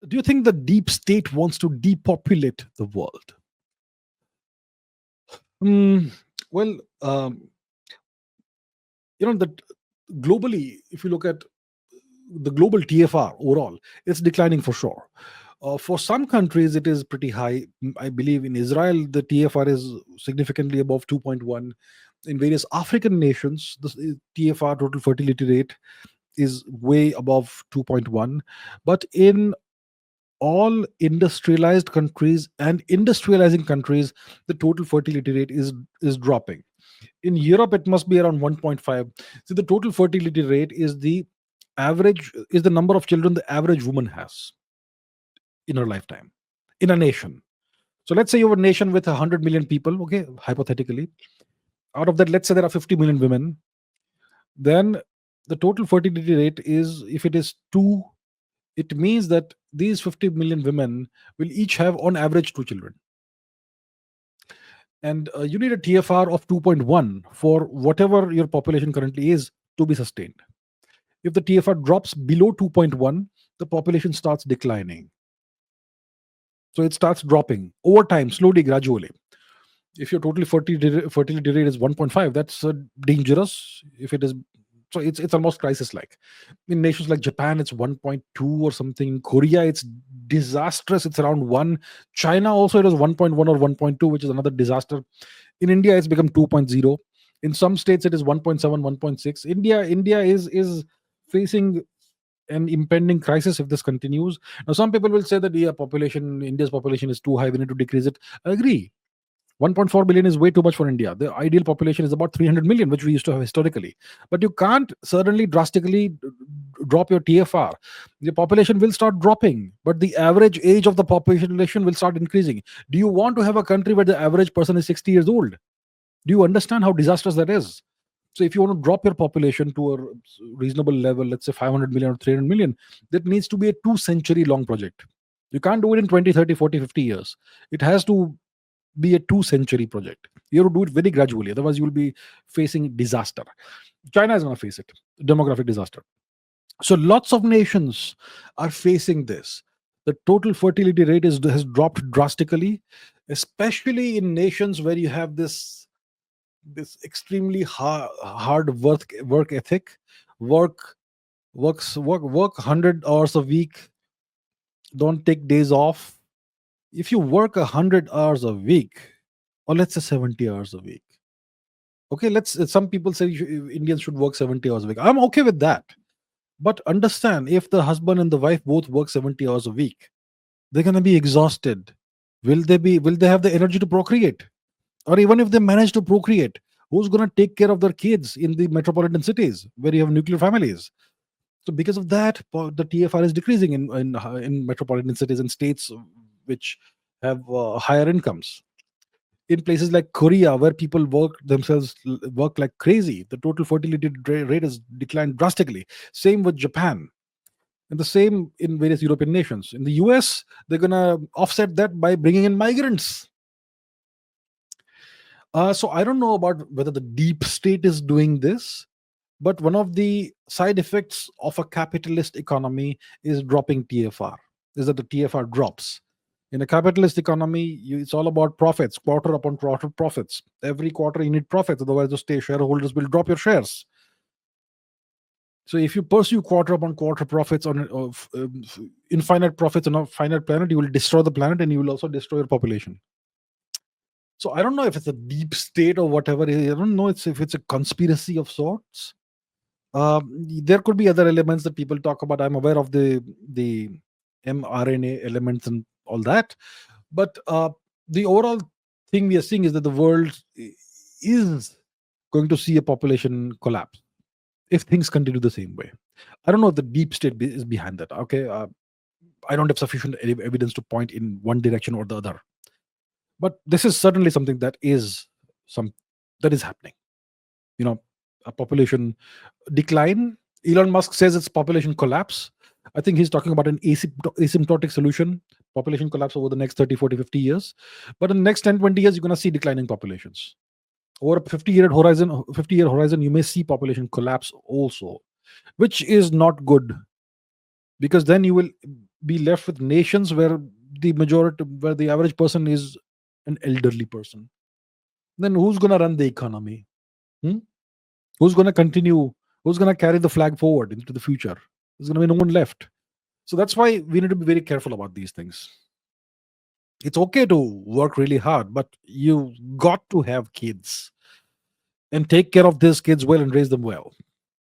Do you think the deep state wants to depopulate the world? Mm, well, that globally, if you look at the global TFR overall, it's declining for sure. For some countries, it is pretty high. I believe in Israel, the TFR is significantly above 2.1. In various African nations, the TFR, total fertility rate, is way above 2.1. But in all industrialized countries and industrializing countries, the total fertility rate is dropping. In Europe, it must be around 1.5. So the total fertility rate is the number of children the average woman has in her lifetime in a nation. So let's say you have a nation with 100 million people, okay, hypothetically. Out of that, let's say there are 50 million women. Then the total fertility rate is, if it is 2, it means that these 50 million women will each have on average 2 children. And you need a TFR of 2.1 for whatever your population currently is to be sustained. If the TFR drops below 2.1, the population starts declining. So it starts dropping over time, slowly, gradually. If your total fertility rate is 1.5, that's dangerous. If it is, so it's almost crisis like. In nations like Japan, it's 1.2 or something. In Korea, it's disastrous, it's around 1. China also, it is 1.1 or 1.2, which is another disaster. In India, it's become 2.0. In some states, it is 1.7, 1.6. India is facing an impending crisis if this continues. Now some people will say that, yeah, India's population is too high, we need to decrease it. I agree. 1.4 billion is way too much for India. The ideal population is about 300 million, which we used to have historically. But you can't suddenly drastically drop your TFR. The population will start dropping, but the average age of the population will start increasing. Do you want to have a country where the average person is 60 years old? Do you understand how disastrous that is? So if you want to drop your population to a reasonable level, let's say 500 million or 300 million, that needs to be a 2 century long project. You can't do it in 20, 30, 40, 50 years. It has to be a 2 century project. You have to do it very gradually, otherwise you will be facing disaster. China is going to face it, demographic disaster. So lots of nations are facing this. The total fertility rate has dropped drastically, especially in nations where you have this extremely hard work ethic. Work 100 hours a week, don't take days off. If you work 100 hours a week, or let's say 70 hours a week, okay, some people say Indians should work 70 hours a week. I'm okay with that. But understand, if the husband and the wife both work 70 hours a week, they're going to be exhausted. Will they have the energy to procreate? Or even if they manage to procreate, who's going to take care of their kids in the metropolitan cities where you have nuclear families? So because of that, the TFR is decreasing in metropolitan cities and states which have higher incomes. In places like Korea, where people work like crazy, the total fertility rate has declined drastically. Same with Japan, and the same in various European nations. In the US, they're gonna offset that by bringing in migrants. So I don't know about whether the deep state is doing this, but one of the side effects of a capitalist economy is dropping TFR. Is that the TFR drops? In a capitalist economy, it's all about profits, quarter upon quarter profits. Every quarter you need profits, otherwise the shareholders will drop your shares. So if you pursue quarter upon quarter profits infinite profits on a finite planet, you will destroy the planet and you will also destroy your population. So I don't know if it's a deep state or whatever. I don't know if it's a conspiracy of sorts. There could be other elements that people talk about. I'm aware of the mRNA elements and all that, but the overall thing we are seeing is that the world is going to see a population collapse if things continue the same way. I don't know if the deep state is behind that. Okay, I don't have sufficient evidence to point in one direction or the other, but this is certainly something that is happening. A population decline. Elon Musk says it's population collapse. I think he's talking about an asymptotic solution, population collapse over the next 30, 40, 50 years. But in the next 10, 20 years, you're going to see declining populations. Over a 50-year horizon, you may see population collapse also, which is not good, because then be left with nations where the average person is an elderly person. Then who's going to run the economy? Hmm? Who's going to continue? Who's going to carry the flag forward into the future? There's going to be no one left. So that's why we need to be very careful about these things. It's okay to work really hard, but you got to have kids and take care of these kids well and raise them well.